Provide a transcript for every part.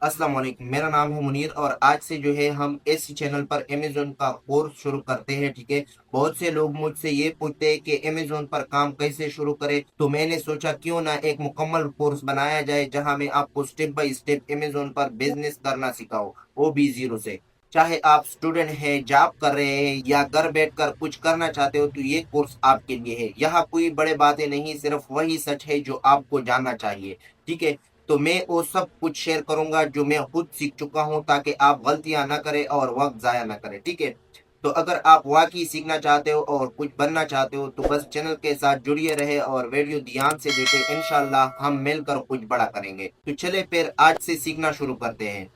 अस्सलाम वालेकुम। मेरा नाम है मुनीर और आज से जो है हम इस चैनल पर अमेजोन का कोर्स शुरू करते हैं। ठीक है। बहुत से लोग मुझसे ये पूछते हैं कि अमेजोन पर काम कैसे शुरू करें, तो मैंने सोचा क्यों ना एक मुकम्मल कोर्स बनाया जाए जहां मैं आपको स्टेप बाय स्टेप अमेजोन पर बिजनेस करना सिखाऊं, वो भी जीरो से। चाहे आप स्टूडेंट हैं, जॉब कर रहे हैं या घर बैठकर कुछ करना चाहते हो, तो ये कोर्स आपके लिए है। यहाँ कोई बड़े बातें नहीं, सिर्फ वही सच है जो आपको जानना चाहिए। ठीक है। तो मैं वो सब कुछ शेयर करूंगा जो मैं खुद सीख चुका हूं, ताकि आप गलतियां ना करें और वक्त जाया ना करें। ठीक है। तो अगर आप वाकई सीखना चाहते हो और कुछ बनना चाहते हो, तो बस चैनल के साथ जुड़िए रहे और वीडियो ध्यान से देखें। इंशाल्लाह हम मिलकर कुछ बड़ा करेंगे। तो चले फिर आज से सीखना शुरू करते हैं।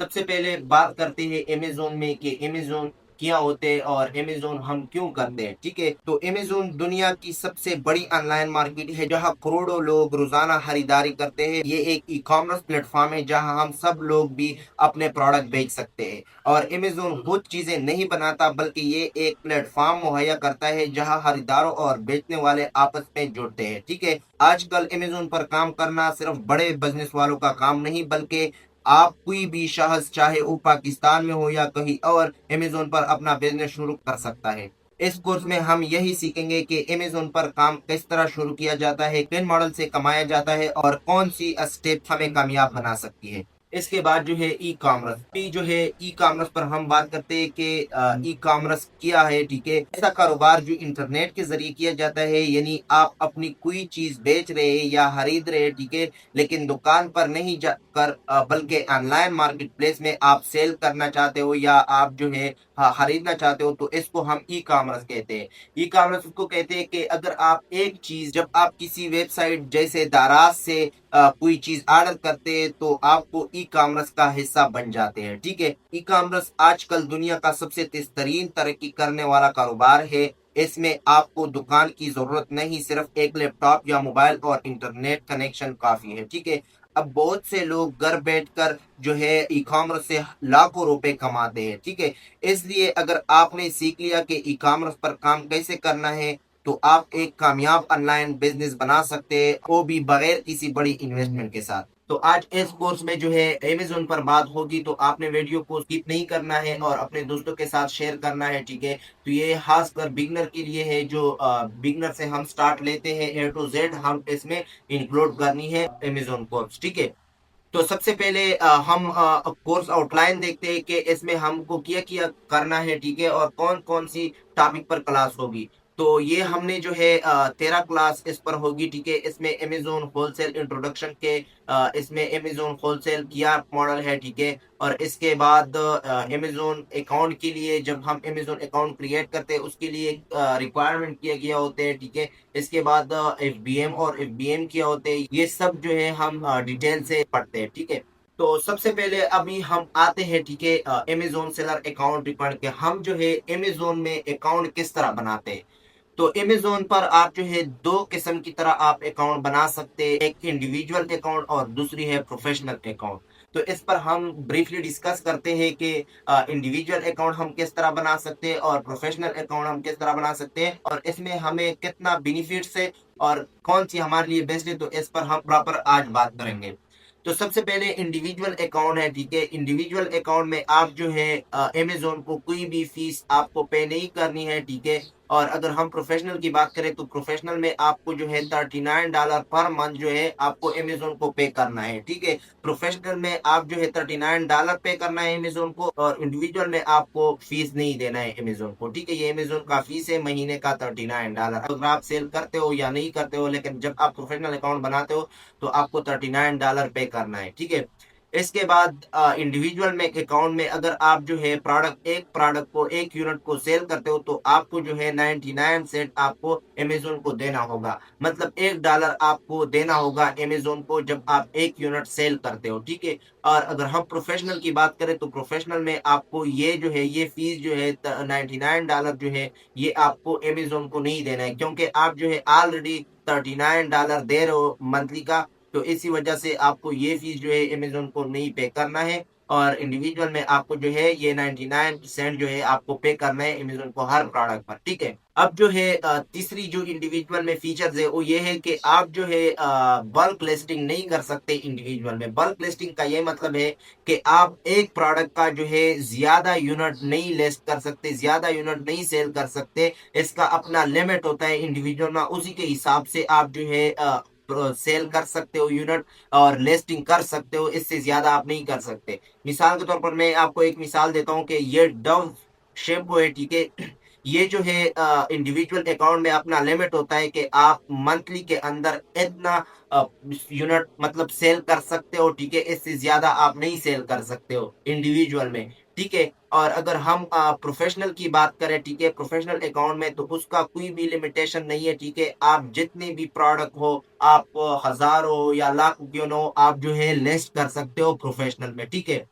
सबसे पहले बात करते हैं अमेजोन में कि अमेजोन क्या होते हैं और अमेजोन हम क्यों करते हैं। ठीक है। तो अमेजोन दुनिया की सबसे बड़ी ऑनलाइन मार्केट है जहां करोड़ों लोग रोजाना खरीदारी करते हैं। ये एक ई कॉमर्स प्लेटफॉर्म है जहां हम सब लोग भी अपने प्रोडक्ट बेच सकते हैं। और अमेजोन खुद चीजें नहीं बनाता, बल्कि ये एक प्लेटफॉर्म मुहैया करता है जहां खरीदारों और बेचने वाले आपस में जुड़ते हैं। ठीक है। आजकल अमेजोन पर काम करना सिर्फ बड़े बिजनेस वालों का काम नहीं, बल्कि आप कोई भी शख्स, चाहे वो पाकिस्तान में हो या कहीं और, अमेजोन पर अपना बिजनेस शुरू कर सकता है। इस कोर्स में हम यही सीखेंगे कि अमेजोन पर काम किस तरह शुरू किया जाता है, किन मॉडल से कमाया जाता है और कौन सी स्टेप हमें कामयाब बना सकती है। इसके बाद जो है ई कॉमर्स, जो है ई कॉमर्स पर हम बात करते हैं कि ई कॉमर्स क्या है। ठीक है। ऐसा कारोबार जो इंटरनेट के जरिए किया जाता है, यानी आप अपनी कोई चीज बेच रहे हैं या खरीद रहे हैं। ठीक है। लेकिन दुकान पर नहीं जाकर, बल्कि ऑनलाइन मार्केट प्लेस में आप सेल करना चाहते हो या आप जो है खरीदना चाहते हो, तो इसको हम ई कॉमर्स कहते हैं। ई कॉमर्स उसको कहते हैं कि अगर आप एक चीज, जब आप किसी वेबसाइट जैसे दाराज से कोई चीज ऑर्डर करते हैं, तो आपको ई कॉमर्स का हिस्सा बन जाते हैं। ठीक है। ई कॉमर्स आजकल दुनिया का सबसे तेज तरीन तरक्की करने वाला कारोबार है। इसमें आपको दुकान की जरूरत नहीं, सिर्फ एक लैपटॉप या मोबाइल और इंटरनेट कनेक्शन काफी है। ठीक है। अब बहुत से लोग घर बैठकर जो है ई कॉमर्स से लाखों रुपए कमाते हैं। ठीक है। इसलिए अगर आपने सीख लिया कि ई कॉमर्स पर काम कैसे करना है, तो आप एक कामयाब ऑनलाइन बिजनेस बना सकते हैं, वो भी बगैर किसी बड़ी इन्वेस्टमेंट के साथ। तो आज इस कोर्स में जो है अमेजोन पर बात होगी, तो आपने वीडियो को स्किप नहीं करना है और अपने दोस्तों के साथ शेयर करना है। ठीक है। तो ये खासकर बिगनर के लिए है, जो बिगनर से हम स्टार्ट लेते हैं ए टू जेड, हम इसमें इंक्लूड करनी है अमेजोन कोर्स। ठीक है। तो सबसे पहले हम कोर्स आउटलाइन देखते हैं कि इसमें हमको क्या क्या करना है। ठीक है। और कौन कौन सी टॉपिक पर क्लास होगी। तो ये हमने जो है 13 क्लास इस पर होगी। ठीक है। इसमें अमेजोन होलसेल इंट्रोडक्शन के, इसमें अमेजोन होलसेल क्या मॉडल है। ठीक है। और इसके बाद अमेजोन अकाउंट के लिए, जब हम अमेजोन अकाउंट क्रिएट करते हैं, उसके लिए रिक्वायरमेंट किया गया होते हैं। ठीक है। इसके बाद एफबीएम और एफबीएम क्या होते हैं, ये सब जो है हम डिटेल से पढ़ते हैं। ठीक है। तो सबसे पहले अभी हम आते हैं, ठीक है, अमेजोन सेलर अकाउंट रिक्वायर्ड के, हम जो है अमेजोन में अकाउंट किस तरह बनाते हैं। तो अमेजोन पर आप जो है दो किस्म की तरह आप अकाउंट बना सकते हैं, एक इंडिविजुअल अकाउंट और दूसरी है प्रोफेशनल अकाउंट। तो इस पर हम ब्रीफली डिस्कस करते हैं कि इंडिविजुअल अकाउंट हम किस तरह बना सकते हैं और प्रोफेशनल अकाउंट हम किस तरह बना सकते हैं, और इसमें हमें कितना बेनिफिट्स है और कौन सी हमारे लिए बेस्ट है। तो इस पर हम प्रॉपर आज बात करेंगे। तो सबसे पहले इंडिविजुअल अकाउंट है। ठीक है। इंडिविजुअल अकाउंट में आप जो है अमेजोन को कोई भी फीस आपको पे नहीं करनी है। ठीक है। और अगर हम प्रोफेशनल की बात करें, तो प्रोफेशनल में आपको जो है $39 पर मंथ जो है आपको अमेजोन को पे करना है। ठीक है। प्रोफेशनल में आप जो है $39 पे करना है अमेजोन को, और इंडिविजुअल में आपको फीस नहीं देना है अमेजोन को। ठीक है। ये अमेजोन का फीस है महीने का $39। अगर आप सेल करते हो या नहीं करते हो, लेकिन जब आप प्रोफेशनल अकाउंट बनाते हो, तो आपको $39 पे करना है। ठीक है। इसके बाद इंडिविजुअल में अकाउंट में अगर आप जो है एक प्रोडक्ट को, एक यूनिट को सेल करते हो, तो आपको जो है 99 सेंट आपको अमेजोन को देना होगा। मतलब $1 आपको देना होगा अमेजोन को जब आप एक यूनिट सेल करते हो। ठीक है। और अगर हम प्रोफेशनल की बात करें, तो प्रोफेशनल में आपको ये जो है, ये फीस जो है $99 जो है, ये आपको अमेजोन को नहीं देना है, क्योंकि आप जो है ऑलरेडी $39 दे रहे हो मंथली का। तो इसी वजह से आपको ये फीस जो है अमेजोन को नहीं पे करना है। और इंडिविजुअल में आपको जो है ये 99% जो है आपको पे करना है अमेजोन को हर प्रोडक्ट पर, ठीक है। अब जो है तीसरी जो इंडिविजुअल में फीचर्स है वो ये है कि आप जो है बल्क लिस्टिंग नहीं कर सकते इंडिविजुअल में। बल्क लिस्टिंग का ये मतलब है कि आप एक प्रोडक्ट का जो है ज्यादा यूनिट नहीं लिस्ट कर सकते, ज्यादा यूनिट नहीं सेल कर सकते। इसका अपना लिमिट होता है इंडिविजुअल में, उसी के हिसाब से आप जो है सेल कर सकते हो यूनिट और लिस्टिंग कर सकते हो, इससे ज्यादा आप नहीं कर सकते। मिसाल के तौर पर मैं आपको एक मिसाल देता हूँ कि ये डव शैम्पू है, ठीक है। ये जो है इंडिविजुअल अकाउंट में अपना लिमिट होता है कि आप मंथली के अंदर इतना यूनिट मतलब सेल कर सकते हो, ठीक है। इससे ज्यादा आप नहीं सेल कर सकते हो इंडिविजुअल में, ठीक है। और अगर हम प्रोफेशनल की बात करें, ठीक है, प्रोफेशनल अकाउंट में तो उसका कोई भी लिमिटेशन नहीं है, ठीक है। आप जितने भी प्रोडक्ट हो, आप हजारों या लाखों क्यों न हो, आप जो है लिस्ट कर सकते हो प्रोफेशनल में, ठीक है।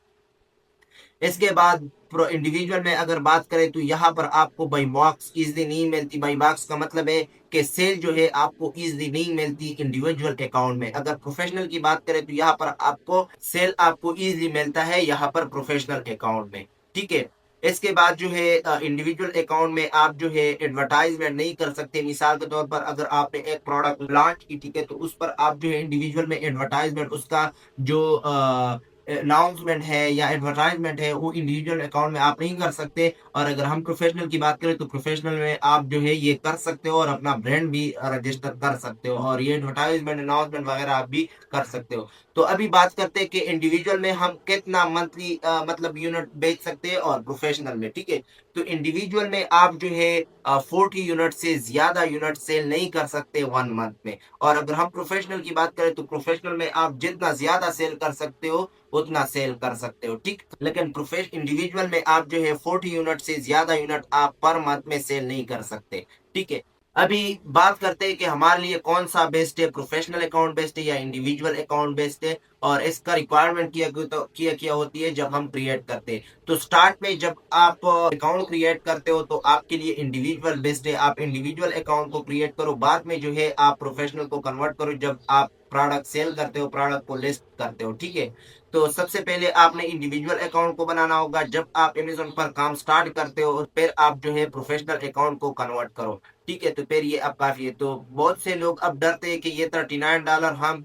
इसके बाद प्रो इंडिविजुअल में अगर बात करें तो यहाँ पर आपको बाई बॉक्स इजली नहीं मिलती। बाई बॉक्स का मतलब है कि सेल जो है आपको इजली नहीं मिलती इंडिविजुअल अकाउंट में। अगर प्रोफेशनल की बात करें तो यहाँ पर आपको सेल आपको इजली मिलता है यहाँ पर प्रोफेशनल अकाउंट में, ठीक है। इसके बाद जो है इंडिविजुअल अकाउंट में आप जो है एडवर्टाइजमेंट नहीं कर सकते। मिसाल के तौर पर अगर आपने एक प्रोडक्ट लॉन्च की, ठीक है, तो उस पर आप जो है इंडिविजुअल में एडवर्टाइजमेंट उसका जो अनाउंसमेंट है या एडवर्टाइजमेंट है वो इंडिविजुअल अकाउंट में आप नहीं कर सकते। और अगर हम प्रोफेशनल की बात करें तो प्रोफेशनल में आप जो है ये कर सकते हो और अपना ब्रांड भी रजिस्टर कर सकते हो और ये एडवर्टाइजमेंट अनाउंसमेंट वगैरह आप भी कर सकते हो। तो अभी बात करते हैं कि इंडिविजुअल में हम कितना मंथली मतलब यूनिट बेच सकते हैं और प्रोफेशनल में, ठीक है। तो इंडिविजुअल में आप जो है 40 यूनिट से ज्यादा यूनिट सेल नहीं कर सकते 1 मंथ में। और अगर हम प्रोफेशनल की बात करें तो प्रोफेशनल में आप जितना ज्यादा सेल कर सकते हो उतना सेल कर सकते हो, ठीक। लेकिन प्रोफेशनल इंडिविजुअल में आप जो है 40 यूनिट से ज्यादा यूनिट आप पर मंथ में सेल नहीं कर सकते, ठीक है। अभी बात करते हैं कि हमारे लिए कौन सा बेस्ट है, प्रोफेशनल अकाउंट बेस्ट है या इंडिविजुअल अकाउंट बेस्ट है। और इसका रिक्वायरमेंट किया होती है जब हम क्रिएट करते हैं। तो स्टार्ट में जब आप अकाउंट क्रिएट करते हो तो आपके लिए इंडिविजुअल बेस्ट है, आप इंडिविजुअल अकाउंट को क्रिएट करो। बाद में जो है आप प्रोफेशनल को कन्वर्ट करो जब आप प्रोडक्ट सेल करते हो, प्रोडक्ट को लिस्ट करते हो, ठीक है। तो सबसे पहले आपने इंडिविजुअल अकाउंट को बनाना होगा जब आप अमेजोन पर काम स्टार्ट करते हो, फिर आप जो है प्रोफेशनल अकाउंट को कन्वर्ट करो, ठीक है। तो फिर ये अब काफी है। तो बहुत से लोग अब डरते हैं कि ये $39 हम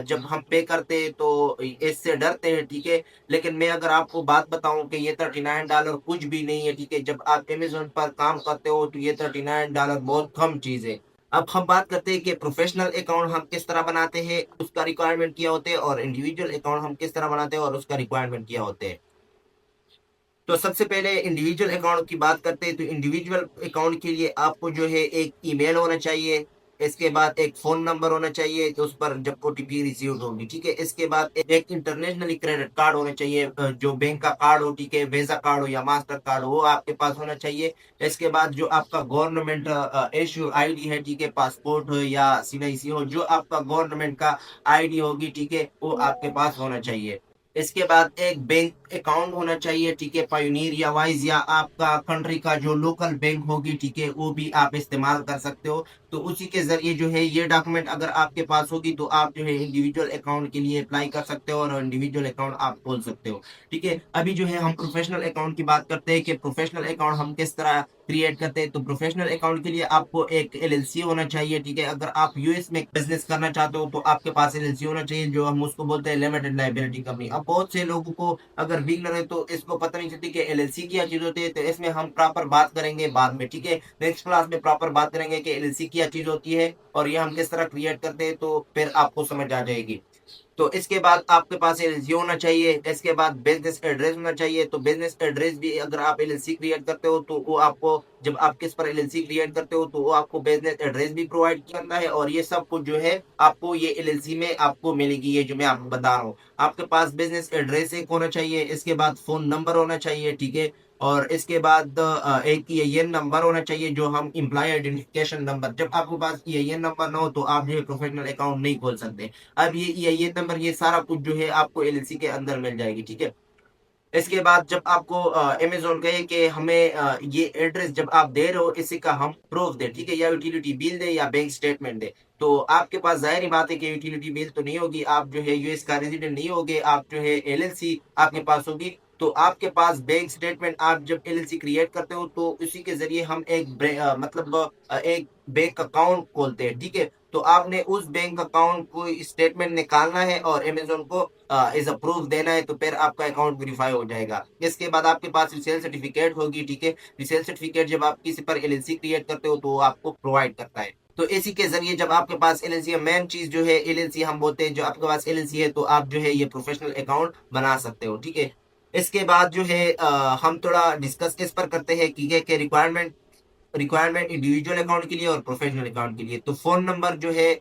जब हम पे करते हैं तो इससे डरते हैं, ठीक है। लेकिन मैं अगर आपको बात बताऊं कि ये $39 कुछ भी नहीं है, ठीक है। जब आप अमेजोन पर काम करते हो तो ये $39 बहुत कम चीज है। अब हम बात करते हैं कि प्रोफेशनल अकाउंट हम किस तरह बनाते हैं, उसका रिक्वायरमेंट क्या होते हैं, और इंडिविजुअल अकाउंट हम किस तरह बनाते हैं और उसका रिक्वायरमेंट क्या होते हैं। तो सबसे पहले इंडिविजुअल अकाउंट की बात करते हैं। तो इंडिविजुअल अकाउंट के लिए आपको जो है एक ईमेल होना चाहिए, इसके बाद एक फोन नंबर होना चाहिए तो उस पर जब ओटीपी रिसीव होगी, ठीक है। इसके बाद एक इंटरनेशनल क्रेडिट कार्ड होना चाहिए, जो बैंक का कार्ड हो, ठीक है, वीजा कार्ड हो या मास्टर कार्ड हो, वो आपके पास होना चाहिए। इसके बाद जो आपका गवर्नमेंट इश्यू आईडी है, ठीक है, पासपोर्ट हो या सीआईसी हो, जो आपका गवर्नमेंट का आईडी होगी, ठीक है, वो आपके पास होना चाहिए। इसके बाद एक बैंक अकाउंट होना चाहिए, ठीक है, पायोनियर या वाइज या आपका कंट्री का जो लोकल बैंक होगी, ठीक है, वो भी आप इस्तेमाल कर सकते हो। तो उसी के जरिए जो है ये डॉक्यूमेंट अगर आपके पास होगी तो आप जो है इंडिविजुअल अकाउंट के लिए अप्लाई कर सकते हो और इंडिविजुअल अकाउंट आप खोल सकते हो, ठीक है। अभी जो है हम प्रोफेशनल अकाउंट की बात करते हैं कि प्रोफेशनल अकाउंट हम किस तरह क्रिएट करते हैं। तो प्रोफेशनल अकाउंट के लिए आपको एक एलएलसी होना चाहिए, ठीक है। अगर आप यूएस में बिजनेस करना चाहते हो तो आपके पास एलएलसी होना चाहिए, जो हम उसको बोलते हैं लिमिटेड लाइबिलिटी कंपनी। अब बहुत से लोगों को अगर बिगनर है तो इसको पता नहीं चलती कि एलएलसी क्या चीज होती है। तो इसमें हम प्रॉपर बात करेंगे बाद में, ठीक है। नेक्स्ट क्लास में प्रॉपर बात करेंगे कि एलएलसी क्या चीज होती है और ये हम किस तरह क्रिएट करते हैं, तो फिर आपको समझ आ जाएगी। तो इसके बाद आपके पास एलएलसी होना चाहिए। इसके बाद बिजनेस एड्रेस होना चाहिए। तो बिजनेस एड्रेस भी अगर आप एलएलसी क्रिएट करते हो तो वो आपको, जब आप किस पर एलएलसी क्रिएट करते हो तो वो आपको बिजनेस एड्रेस भी प्रोवाइड करता है और ये सब कुछ जो है आपको ये एलएलसी में आपको मिलेगी, ये जो मैं आपको बता रहा हूँ। आपके पास बिजनेस एड्रेस एक होना चाहिए, इसके बाद फोन नंबर होना चाहिए, ठीक है। और इसके बाद एक ईआईएन नंबर होना चाहिए, जो हम इम्प्लॉय आइडेंटिफिकेशन नंबर। जब आपके पास ईआईएन नंबर ना हो तो आप जो है प्रोफेशनल अकाउंट नहीं खोल सकते। अब ये नंबर, ये सारा कुछ जो है आपको एलएलसी के अंदर मिल जाएगी, ठीक है। इसके बाद जब आपको अमेज़न कहे कि हमें ये एड्रेस जब आप दे रहे हो इसी का हम प्रूफ दें, ठीक है? या यूटिलिटी बिल दें या बैंक स्टेटमेंट दें। तो आपके पास ज़ाहिर-सी बात है कि यूटिलिटी बिल तो नहीं होगी, आप जो है यूएस का रेज़िडेंट नहीं होगे, आप जो है एलएलसी आपके पास होगी। तो आपके पास बैंक स्टेटमेंट आप जब एलएलसी क्रिएट करते हो तो उसी के ज़रिए हम मतलब एक बैंक अकाउंट खोलते हैं, ठीक है? तो आपने उस बैंक अकाउंट को स्टेटमेंट निकालना है और अमेज़न को एज़ अ प्रूफ देना है तो फिर आपका अकाउंट वेरीफाई हो जाएगा। इसके बाद आपके पास रीसेल सर्टिफिकेट होगी, ठीक है? रीसेल सर्टिफिकेट जब आप किसी पर एलएलसी क्रिएट करते हो तो वो आपको प्रोवाइड करता है। तो इसी के ज़रिए जब आपके पास एलएलसी है, मेन चीज़ जो है एलएलसी हम बोलते हैं, जो आपके पास एलएलसी है तो आप जो है ये प्रोफेशनल अकाउंट बना सकते हो, ठीक है? इसके बाद जो है हम थोड़ा डिस्कस इस पर करते हैं कि ये रिक्वायरमेंट रिक्वायरमेंट इंडिविजुअल अकाउंट के लिए और प्रोफेशनल अकाउंट के लिए। तो फ़ोन नंबर जो है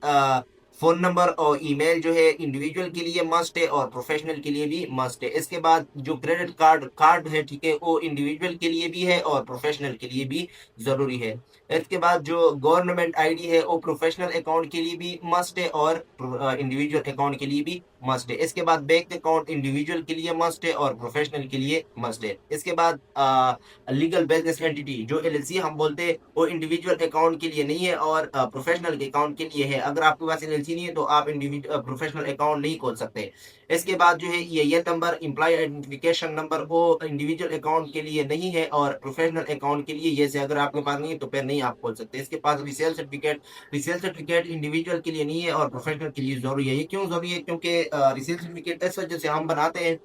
फ़ोन नंबर और ईमेल जो है इंडिविजुअल के लिए मस्ट है और प्रोफेशनल के लिए भी मस्ट है। इसके बाद जो क्रेडिट कार्ड है, ठीक है? वो इंडिविजुअल के लिए भी है और प्रोफेशनल के लिए भी ज़रूरी है। इसके बाद जो गवर्नमेंट आईडी है वो प्रोफेशनल अकाउंट के लिए भी मस्ट है और इंडिविजुअल अकाउंट के लिए भी मस्ट है। इसके बाद बैंक अकाउंट इंडिविजुअल के लिए मस्ट है और प्रोफेशनल के लिए मस्ट है। इसके बाद लीगल बिजनेस एंटिटी जो एलएलसी हम बोलते हैं वो इंडिविजुअल अकाउंट के लिए नहीं है और प्रोफेशनल अकाउंट के लिए है। अगर आपके पास एलएलसी नहीं है तो आप इंडिविजुअल प्रोफेशनल अकाउंट नहीं खोल सकते। इसके बाद जो है ये नंबर एम्प्लॉय आइडेंटिफिकेशन नंबर वो इंडिविजुअल अकाउंट के लिए नहीं है और प्रोफेशनल अकाउंट के लिए ये से अगर आपके पास नहीं है तो फिर नहीं आप खोल सकते। इसके पास रिसेल सर्टिफिकेट इंडिविजुअल के लिए नहीं है और प्रोफेशनल के लिए जरूरी है। ये क्यों जरूरी है? क्योंकि रिसेल सर्टिफिकेट इस वजह से हम बनाते हैं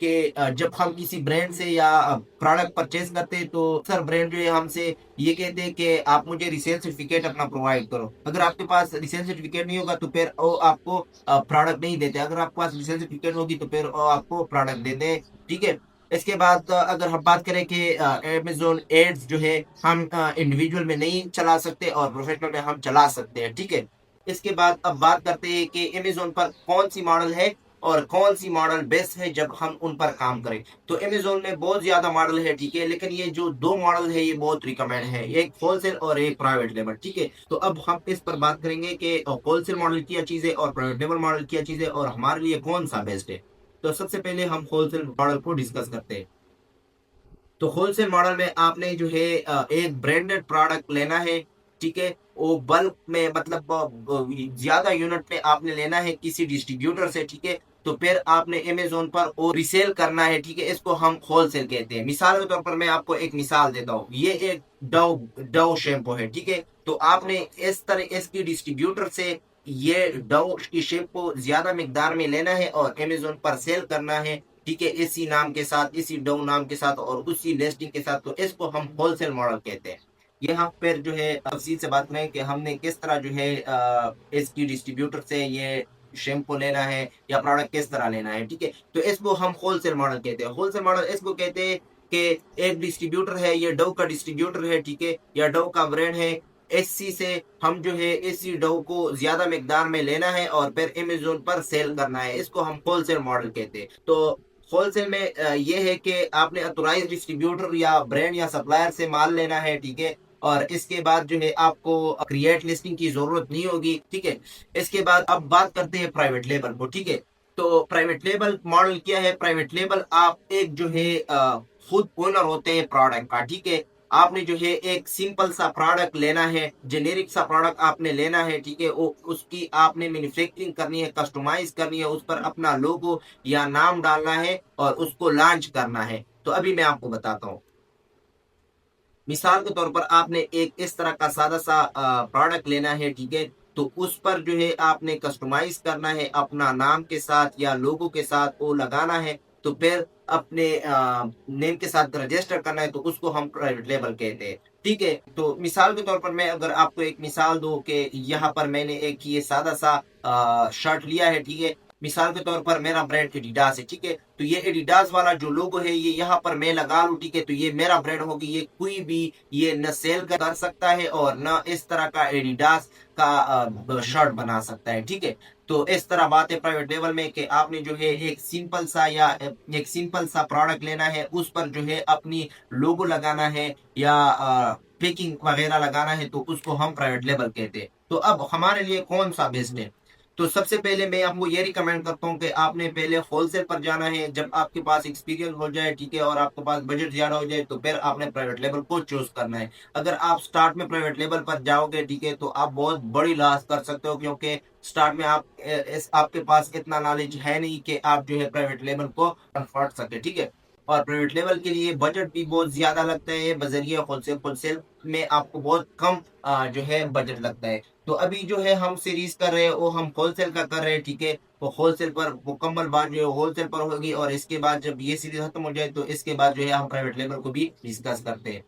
कि जब हम किसी ब्रांड से या प्रोडक्ट परचेज करते हैं तो सर ब्रांड जो है हमसे ये कहते हैं कि आप मुझे रिसेल सर्टिफिकेट अपना प्रोवाइड करो। अगर आपके पास रिसेल सर्टिफिकेट नहीं होगा तो फिर वो आपको प्रोडक्ट नहीं देते। अगर आपके पास रिसेल सर्टिफिकेट होगी तो फिर वो आपको प्रोडक्ट देते हैं, ठीक है? इसके बाद अगर हम बात करें कि अमेज़न एड्स जो है हम इंडिविजुअल में नहीं चला सकते और प्रोफेशनल में हम चला सकते हैं, ठीक है? इसके बाद अब बात करते हैं कि अमेज़न पर कौन सी मॉडल है और कौन सी मॉडल बेस्ट है जब हम उन पर काम करें। तो अमेज़न में बहुत ज़्यादा मॉडल है, ठीक है? लेकिन ये जो 2 मॉडल है ये बहुत रिकमेंड है, एक होलसेल और एक प्राइवेट लेबल, ठीक है? तो अब हम इस पर बात करेंगे कि होलसेल मॉडल क्या चीज़ है और प्राइवेट लेबल मॉडल क्या चीज़ है और हमारे लिए कौन-सा बेस्ट है। तो सबसे पहले हम होलसेल मॉडल को डिस्कस करते हैं। तो होलसेल मॉडल में आपने जो है एक ब्रांडेड प्रोडक्ट लेना है, ठीक है? वो बल्क में मतलब ज्यादा यूनिट में आपने लेना है किसी डिस्ट्रीब्यूटर से, ठीक है? तो फिर आपने अमेज़न पर वो रिसेल करना है, ठीक है? इसको हम होलसेल कहते हैं। मिसाल के तौर पर मैं आपको एक मिसाल देता हूँ। ये एक डव डव शैम्पू है, ठीक है? तो आपने इस तरह इसकी डिस्ट्रीब्यूटर से ये डव की शैम्पू ज्यादा मिकदार में लेना है और अमेज़न पर सेल करना है, ठीक है? इसी नाम के साथ, इसी डव नाम के साथ और उसी लिस्टिंग के साथ। तो इसको हम होलसेल मॉडल कहते हैं। यहाँ पर जो है तफसील से बात करें कि हमने किस तरह जो है इसकी डिस्ट्रीब्यूटर से ये शैम्पू लेना है या प्रोडक्ट किस तरह लेना है, ठीक है? तो इसको हम होलसेल मॉडल कहते हैं। होलसेल मॉडल इसको कहते हैं कि एक डिस्ट्रीब्यूटर है, ये डव का डिस्ट्रीब्यूटर है, ठीक है? या डव का ब्रांड है। एससी से हम जो है इसी डव को ज्यादा मिकदार में लेना है और फिर अमेज़न पर सेल करना है। इसको हम होलसेल मॉडल कहते हैं। तो होलसेल में ये है कि आपने ऑथोराइज डिस्ट्रीब्यूटर या ब्रांड या सप्लायर से माल लेना है, ठीक है? और इसके बाद जो है आपको क्रिएट लिस्टिंग की जरूरत नहीं होगी, ठीक है? इसके बाद अब बात करते हैं प्राइवेट लेबल को, ठीक है? तो प्राइवेट लेबल मॉडल क्या है? प्राइवेट लेबल आप एक जो है खुद ओनर होते हैं प्रोडक्ट का, ठीक है? आपने जो है एक सिंपल सा प्रोडक्ट लेना है, जेनेरिक सा प्रोडक्ट आपने लेना है, ठीक है? वो उसकी आपने मैन्युफैक्चरिंग करनी है, कस्टमाइज करनी है, उस पर अपना लोगो या नाम डालना है और उसको लॉन्च करना है। तो अभी मैं आपको बताता हूँ। मिसाल के तौर पर आपने एक इस तरह का सादा सा प्रोडक्ट लेना है, ठीक है? तो उस पर जो है आपने कस्टमाइज करना है अपना नाम के साथ या लोगो के साथ वो लगाना है। तो फिर अपने नेम के साथ रजिस्टर करना है तो उसको हम प्राइवेट लेबल कहते हैं, ठीक है? तो मिसाल के तौर पर मैं अगर आपको एक मिसाल दूं कि यहाँ पर मैंने एक ये सादा सा शर्ट लिया है, ठीक है? मिसाल के तौर पर मेरा ब्रांड एडिडास है, ठीक है? तो ये एडिडास वाला जो लोगो है ये यहाँ पर मैं लगा लूं, ठीक है? तो ये मेरा ब्रांड होगी। ये कोई भी ये न सेल कर सकता है और न इस तरह का एडिडास का शर्ट बना सकता है, ठीक है? तो इस तरह बात है प्राइवेट लेवल में कि आपने जो है एक सिंपल सा या एक सिंपल सा प्रोडक्ट लेना है, उस पर जो है अपनी लोगो लगाना है या पैकिंग वगैरह लगाना है तो उसको हम प्राइवेट लेबल कहते हैं। तो अब हमारे लिए कौन सा बेस्ट है? तो सबसे पहले मैं आपको ये रिकमेंड करता हूँ कि आपने पहले होलसेल पर जाना है। जब आपके पास एक्सपीरियंस हो जाए, ठीक है, और आपके पास बजट ज्यादा हो जाए, तो फिर आपने प्राइवेट लेवल को चूज करना है। अगर आप स्टार्ट में प्राइवेट लेवल पर जाओगे, ठीक है, तो आप बहुत बड़ी लॉस कर सकते हो, क्योंकि स्टार्ट में आपके पास इतना नॉलेज है नहीं कि आप जो है प्राइवेट लेवल को कंफर्ट सके, ठीक है। और प्राइवेट लेवल के लिए बजट भी बहुत ज्यादा लगता है बजरिए होलसेल। होलसेल में आपको बहुत कम जो है बजट लगता है। तो अभी जो है हम सीरीज कर रहे हैं वो हम होलसेल का कर रहे हैं, ठीक है। तो होलसेल पर मुकम्मल बात जो है होलसेल पर होगी, और इसके बाद जब ये सीरीज खत्म हो जाए तो इसके बाद जो है हम प्राइवेट लेवल को भी डिस्कस करते हैं।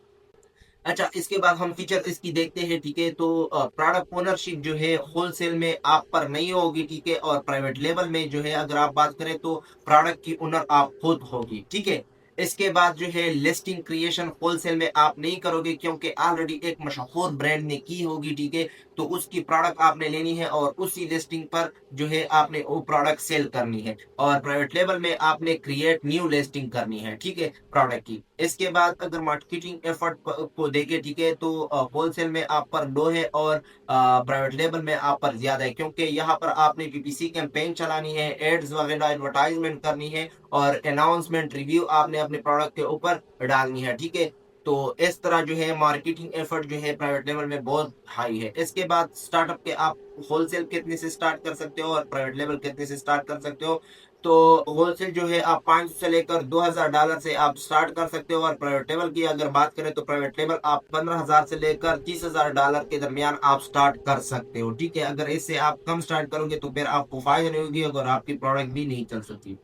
अच्छा, इसके बाद हम फीचर इसकी देखते हैं, ठीक है। तो प्रोडक्ट ओनरशिप जो है होलसेल में आप पर नहीं होगी, ठीक है, और प्राइवेट लेवल में जो है अगर आप बात करें तो प्रोडक्ट की ओनर आप खुद होगी, ठीक है। इसके बाद जो है लिस्टिंग क्रिएशन होलसेल में आप नहीं करोगे, क्योंकि ऑलरेडी एक मशहूर ब्रांड ने की होगी, ठीक है। तो उसकी प्रोडक्ट आपने लेनी है और उसी लिस्टिंग पर जो है आपने वो प्रोडक्ट सेल करनी है। और प्राइवेट लेवल में आपने क्रिएट न्यू लिस्टिंग करनी है, ठीक है, प्रोडक्ट की। इसके बाद अगर मार्केटिंग एफर्ट को देखे, ठीक है, तो होलसेल में आप पर लो है और प्राइवेट लेवल में आप पर ज्यादा है, क्योंकि यहाँ पर आपने पीपीसी कैंपेन चलानी है, एड्स वगैरह एडवर्टाइजमेंट करनी है, और अनाउंसमेंट रिव्यू आपने अपने प्रोडक्ट के ऊपर डालनी है, ठीक है। तो इस तरह जो है मार्केटिंग एफर्ट जो है प्राइवेट लेवल में बहुत हाई है। इसके बाद स्टार्टअप के आप होलसेल कितने से स्टार्ट कर सकते हो और प्राइवेट लेवल कितने से स्टार्ट कर सकते हो। तो होलसेल जो है आप 500 से लेकर $2000 से आप स्टार्ट कर सकते हो, और प्राइवेट लेवल की अगर बात करें तो प्राइवेट लेवल आप 15,000 से लेकर $30,000 के दरमियान आप स्टार्ट कर सकते हो, ठीक है। अगर इससे आप कम स्टार्ट करोगे तो फिर आपको फायदा नहीं होगी, अगर आपकी प्रोडक्ट भी नहीं चल सकती।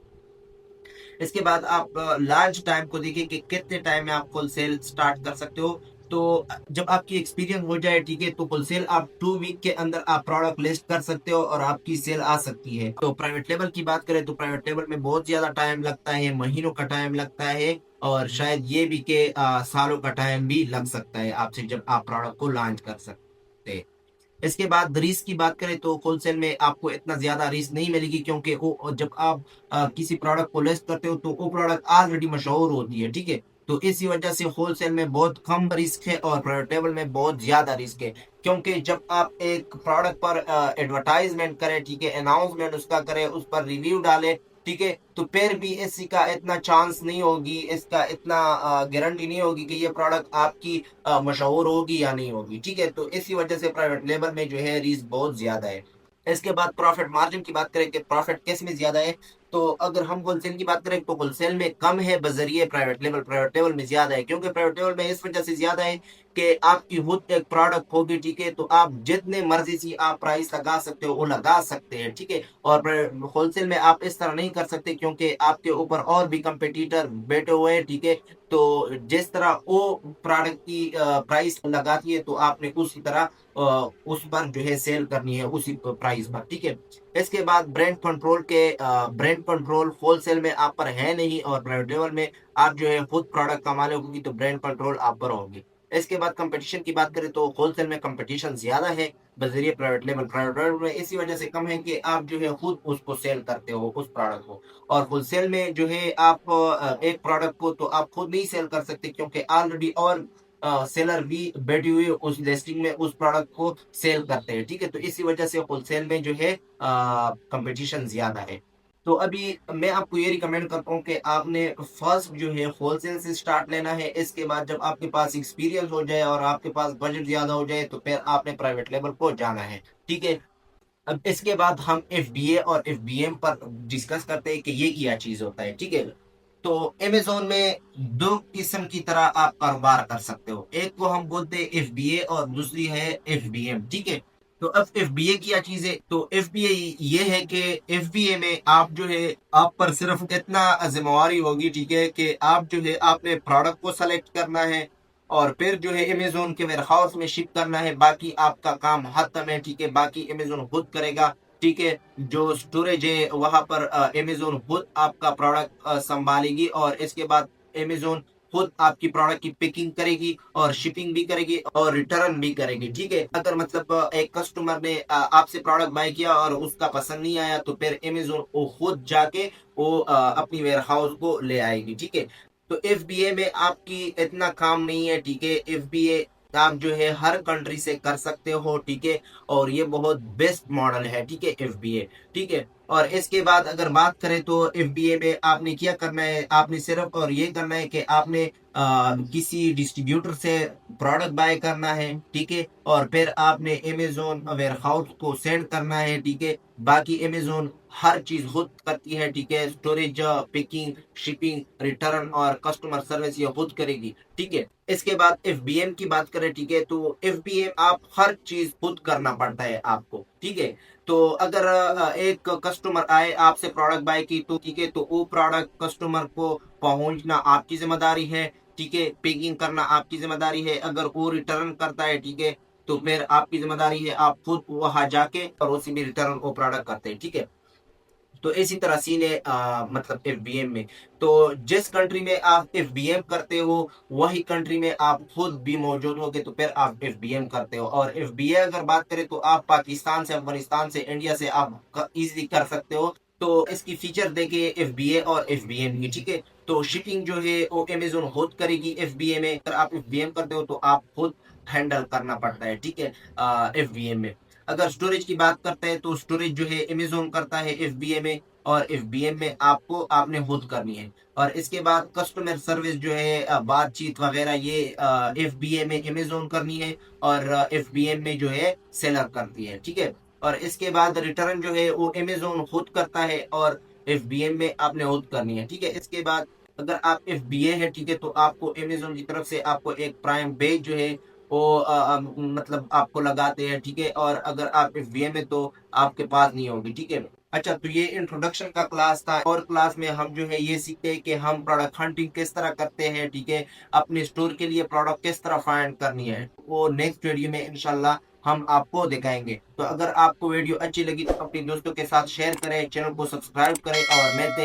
इसके बाद आप लॉन्च टाइम को देखिए कि कितने टाइम में आप फुल सेल स्टार्ट कर सकते हो। तो जब आपकी एक्सपीरियंस हो जाए, ठीक है, तो फुल सेल आप 2 वीक के अंदर आप प्रोडक्ट लिस्ट कर सकते हो और आपकी सेल आ सकती है। तो प्राइवेट लेवल की बात करें तो प्राइवेट लेवल में बहुत ज्यादा टाइम लगता है, महीनों का टाइम लगता है, और शायद ये भी के सालों का टाइम भी लग सकता है आपसे जब आप प्रोडक्ट को लॉन्च कर सकते हैं। इसके बाद रिस्क की बात करें तो होलसेल में आपको इतना ज्यादा रिस्क नहीं मिलेगी, क्योंकि वो जब आप किसी प्रोडक्ट को लिस्ट करते हो तो वो प्रोडक्ट ऑलरेडी मशहूर होती है, ठीक है। तो इसी वजह से होलसेल में बहुत कम रिस्क है और प्राइवेट लेवल में बहुत ज्यादा रिस्क है, क्योंकि जब आप एक प्रोडक्ट पर एडवर्टाइजमेंट करें, ठीक है, अनाउंसमेंट उसका करें, उस पर रिव्यू डालें, ठीक है, तो फिर भी इसका इतना चांस नहीं होगी, इसका इतना गारंटी नहीं होगी कि ये प्रोडक्ट आपकी मशहूर होगी या नहीं होगी, ठीक है। तो इसी वजह से प्राइवेट लेवल में जो है रिस्क बहुत ज्यादा है। इसके बाद प्रॉफिट मार्जिन की बात करें कि प्रॉफिट किस में ज्यादा है, तो अगर हम होलसेल की बात करें तो होलसेल में कम है बजरिए प्राइवेट लेवल में ज्यादा है, क्योंकि प्राइवेट लेवल में इस वजह से ज्यादा है कि आपकी खुद एक प्रोडक्ट होगी, ठीक है, तो आप जितने मर्जी से आप प्राइस लगा सकते हो वो लगा सकते हैं, ठीक है। और होलसेल में आप इस तरह नहीं कर सकते, क्योंकि आपके ऊपर और भी कंपटीटर बैठे हुए हैं, ठीक है। तो जिस तरह वो प्रोडक्ट की प्राइस लगाती है, तो आपने उसी तरह उस पर जो है सेल करनी है उसी प्राइस पर, ठीक है। इसके बाद ब्रांड कंट्रोल होलसेल में आप पर है नहीं, और प्राइवेट लेवल में आप जो है खुद प्रोडक्ट कमाने होगी तो ब्रांड कंट्रोल आप पर होगी। इसके बाद कंपटीशन की बात करें तो होलसेल में कंपटीशन ज्यादा है बजरिए प्राइवेट लेवल में इसी वजह से कम है कि आप जो है खुद उसको सेल करते हो उस प्रोडक्ट को। और होलसेल में जो है आप एक प्रोडक्ट को तो आप खुद नहीं सेल कर सकते, क्योंकि ऑलरेडी और सेलर भी बैठी हुई उस लिस्टिंग में उस प्रोडक्ट को सेल करते हैं, ठीक है। तो इसी वजह से होलसेल में जो है कंपटीशन ज्यादा है। तो अभी मैं आपको ये रिकमेंड करता हूँ कि आपने फर्स्ट जो है होलसेल से स्टार्ट लेना है। इसके बाद जब आपके पास एक्सपीरियंस हो जाए और आपके पास बजट ज्यादा हो जाए तो फिर आपने प्राइवेट लेवल को जाना है, ठीक है। अब इसके बाद हम एफबीए और एफबीएम पर डिस्कस करते हैं कि ये क्या चीज होता है, ठीक है। तो अमेजोन में दो किस्म की तरह आप कारोबार कर सकते हो, एक को हम बोलते हैं एफबीए और दूसरी है एफबीएम, ठीक है। तो अब एफबीए क्या चीज है, तो एफबीए ये है कि एफबीए में आप जो है आप पर सिर्फ इतना जिम्मेवारी होगी, ठीक है, कि आप जो है आपने प्रोडक्ट को सेलेक्ट करना है और फिर जो है अमेजोन के वेयर हाउस में शिप करना है, बाकी आपका काम खत्म है, ठीक है। बाकी अमेजोन खुद करेगा, ठीक है। जो स्टोरेज है वहां पर अमेजोन खुद आपका प्रोडक्ट संभालेगी, और इसके बाद अमेजोन खुद आपकी प्रोडक्ट की पैकिंग करेगी और शिपिंग भी करेगी और रिटर्न भी करेगी, ठीक है। अगर मतलब एक कस्टमर ने आपसे प्रोडक्ट बाय किया और उसका पसंद नहीं आया तो फिर अमेजोन वो खुद जाके वो अपनी वेयर हाउस को ले आएगी, ठीक है। तो एफबीए में आपकी इतना काम नहीं है, ठीक है। एफबीए आप जो है हर कंट्री से कर सकते हो, ठीक है। और ये बहुत बेस्ट मॉडल है, ठीक है, एफबीए, ठीक है। और इसके बाद अगर बात करें तो एफबीए में आपने क्या करना है, आपने सिर्फ और ये करना है कि आपने किसी डिस्ट्रीब्यूटर से प्रोडक्ट बाय करना है, ठीक है। और फिर आपने अमेजोन वेयर हाउस को सेंड करना है, ठीक है। बाकी अमेजोन हर चीज खुद करती है, ठीक है। स्टोरेज, पिकिंग, शिपिंग, रिटर्न और कस्टमर सर्विस ये खुद करेगी, ठीक है। इसके बाद एफबीएम की बात करें, ठीक है, तो एफबीएम आप हर चीज खुद करना पड़ता है आपको, ठीक है। तो अगर एक कस्टमर आए आपसे प्रोडक्ट बाय की, तो ठीक है, तो वो प्रोडक्ट कस्टमर को पहुंचना आपकी जिम्मेदारी है, ठीक है। पैकिंग करना आपकी जिम्मेदारी है। अगर वो रिटर्न करता है, ठीक है, तो फिर आपकी जिम्मेदारी है आप खुद वहां जाके और उसी में रिटर्न वो प्रोडक्ट करते हैं, ठीक है। तो इसी तरह सीन है मतलब एफबीएम में। तो जिस कंट्री में आप एफबीएम करते हो वही कंट्री में आप खुद भी मौजूद होगे, तो फिर आप एफबीएम करते हो। और एफबीए अगर बात करें तो आप पाकिस्तान से, अफगानिस्तान से, इंडिया से आप इजीली कर सकते हो। तो इसकी फीचर देखिए एफबीए और एफबीएम की, ठीक है। तो शिपिंग जो है वो अमेजोन खुद करेगी एफबीए में। अगर आप एफबीएम करते हो तो आप खुद हैंडल करना पड़ता है, ठीक है, एफबीएम में। अगर स्टोरेज की बात करते हैं तो स्टोरेज जो है अमेजोन करता है एफबीए में, और एफबीएम में आपने खुद करनी है। और इसके बाद कस्टमर सर्विस जो है बातचीत वगैरह ये एफबीए में अमेजोन करनी है, और एफबीएम में जो है सेलर करती है, ठीक है। और इसके बाद रिटर्न जो है वो अमेजोन खुद करता है और एफबीएम में आपने खुद करनी है, ठीक है। इसके बाद अगर आप एफबीए है, ठीक है, तो आपको अमेजोन की तरफ से आपको एक प्राइम बेच जो है वो मतलब आपको लगाते हैं, ठीक है। और अगर आप एफबीए में तो आपके पास नहीं होगी, ठीक है। अच्छा, तो ये इंट्रोडक्शन का क्लास था, और क्लास में हम जो है ये सीखते हैं कि हम प्रोडक्ट हंटिंग किस तरह करते हैं, ठीक है। अपने स्टोर के लिए प्रोडक्ट किस तरह फाइंड करनी है, वो नेक्स्ट वीडियो में इंशाल्लाह हम आपको दिखाएंगे। तो अगर आपको वीडियो अच्छी लगी तो अपने दोस्तों के साथ शेयर करें, चैनल को सब्सक्राइब करें, और मिलते हैं